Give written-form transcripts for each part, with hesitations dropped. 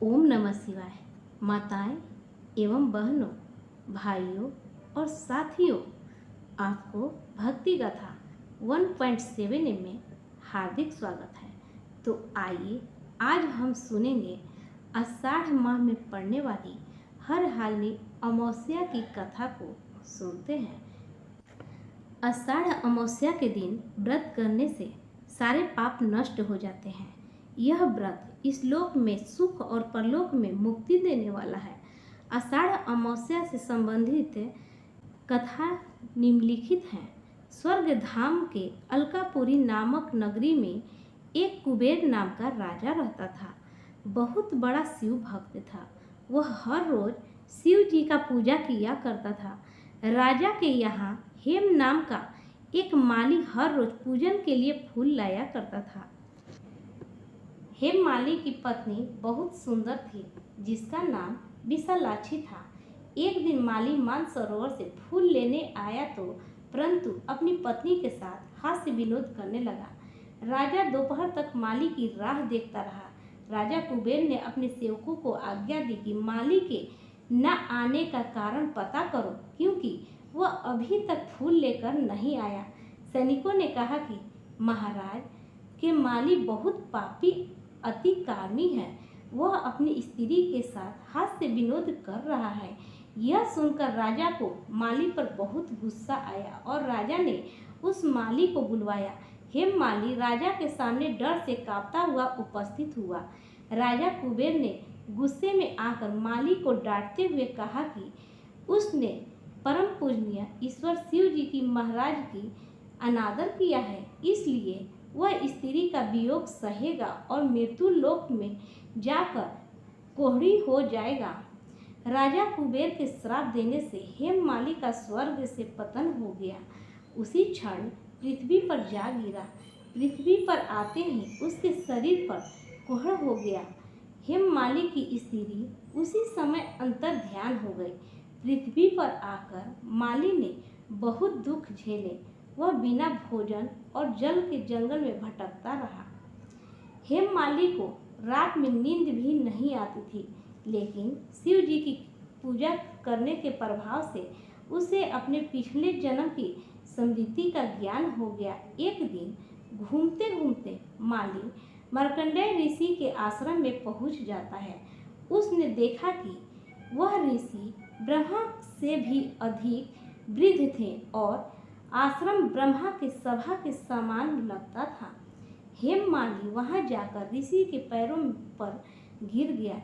ओम नमः शिवाय। माताएं एवं बहनों, भाइयों और साथियों, आपको भक्ति गाथा 1.7 में हार्दिक स्वागत है। तो आइए आज हम सुनेंगे आषाढ़ माह में पड़ने वाली हर हालनी अमावस्या की कथा को सुनते हैं। आषाढ़ अमावस्या के दिन व्रत करने से सारे पाप नष्ट हो जाते हैं। यह व्रत इस लोक में सुख और परलोक में मुक्ति देने वाला है। आषाढ़ अमावस्या से संबंधित कथा निम्नलिखित हैं। स्वर्ग धाम के अलकापुरी नामक नगरी में एक कुबेर नाम का राजा रहता था। बहुत बड़ा शिव भक्त था। वह हर रोज शिव जी का पूजा किया करता था। राजा के यहाँ हेम नाम का एक माली हर रोज पूजन के लिए फूल लाया करता था। हेम माली की पत्नी बहुत सुंदर थी, जिसका नाम विशालाक्षी था। एक दिन माली मानसरोवर से फूल लेने आया तो परंतु अपनी पत्नी के साथ हास्य विनोद करने लगा। राजा दोपहर तक माली की राह देखता रहा। राजा कुबेर ने अपने सेवकों को आज्ञा दी कि माली के न आने का कारण पता करो, क्योंकि वह अभी तक फूल लेकर नहीं आया। सैनिकों ने कहा कि महाराज के माली बहुत पापी अति कामी है। वह अपनी स्त्री के साथ हास्य विनोद कर रहा है। यह सुनकर राजा को माली पर बहुत गुस्सा आया और राजा ने उस माली को बुलवाया। हेम माली राजा के सामने डर से कांपता हुआ उपस्थित हुआ। राजा कुबेर ने गुस्से में आकर माली को डांटते हुए कहा कि उसने परम पूजनीय ईश्वर शिव जी की महाराज की अनादर किया है, इसलिए वह स्त्री का वियोग सहेगा और मृत्यु लोक में जाकर कोढ़ी हो जाएगा। राजा कुबेर के श्राप देने से हेम माली का स्वर्ग से पतन हो गया। उसी क्षण पृथ्वी पर जा गिरा। पृथ्वी पर आते ही उसके शरीर पर कोढ़ हो गया। हेम माली की स्त्री उसी समय अंतर ध्यान हो गई। पृथ्वी पर आकर माली ने बहुत दुख झेले। वह बिना भोजन और जल के जंगल में भटकता रहा। हेम माली को रात में नींद भी नहीं आती थी, लेकिन शिव जी की पूजा करने के प्रभाव से उसे अपने पिछले जन्म की स्मृति का ज्ञान हो गया। एक दिन घूमते घूमते माली मार्कंडेय ऋषि के आश्रम में पहुंच जाता है। उसने देखा कि वह ऋषि ब्रह्मा से भी अधिक वृद्ध थे और आश्रम ब्रह्मा के सभा के समान लगता था। हेम माली वहां जाकर ऋषि के पैरों पर गिर गया।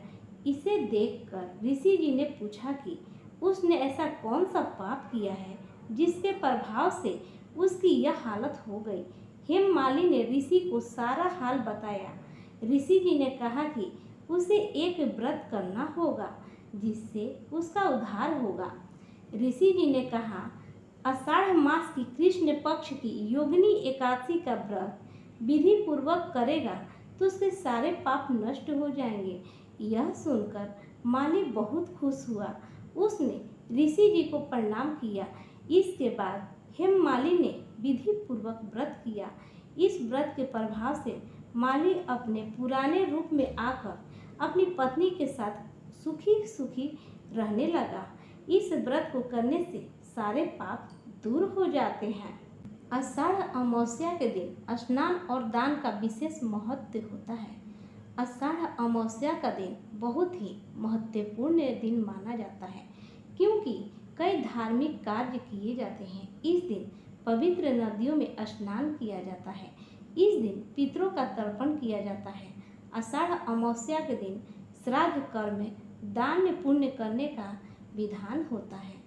इसे देखकर ऋषि जी ने पूछा कि उसने ऐसा कौन सा पाप किया है जिसके प्रभाव से उसकी यह हालत हो गई। हेम माली ने ऋषि को सारा हाल बताया। ऋषि जी ने कहा कि उसे एक व्रत करना होगा जिससे उसका उद्धार होगा। ऋषि जी ने कहा, आषाढ़ मास की कृष्ण पक्ष की योगिनी एकादशी का व्रत विधि पूर्वक करेगा तो उसके सारे पाप नष्ट हो जाएंगे। यह सुनकर माली बहुत खुश हुआ। उसने ऋषि जी को प्रणाम किया। इसके बाद हेम माली ने विधि पूर्वक व्रत किया। इस व्रत के प्रभाव से माली अपने पुराने रूप में आकर अपनी पत्नी के साथ सुखी सुखी रहने लगा। इस व्रत को करने से सारे पाप दूर हो जाते हैं। आषाढ़ अमावस्या के दिन स्नान और दान का विशेष महत्व होता है। आषाढ़ अमावस्या का दिन बहुत ही महत्वपूर्ण दिन माना जाता है, क्योंकि कई धार्मिक कार्य किए जाते हैं। इस दिन पवित्र नदियों में स्नान किया जाता है। इस दिन पितरों का तर्पण किया जाता है। आषाढ़ अमावस्या के दिन श्राद्ध कर्म दान पुण्य करने का विधान होता है।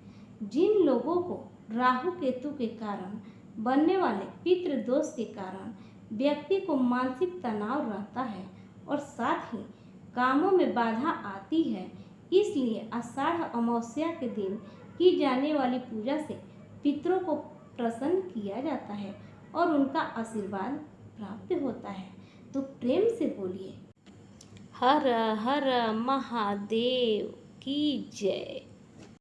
जिन लोगों को राहु केतु के कारण बनने वाले पितृ दोष के कारण व्यक्ति को मानसिक तनाव रहता है और साथ ही कामों में बाधा आती है, इसलिए आषाढ़ अमावस्या के दिन की जाने वाली पूजा से पितरों को प्रसन्न किया जाता है और उनका आशीर्वाद प्राप्त होता है। तो प्रेम से बोलिए, हर हर महादेव की जय।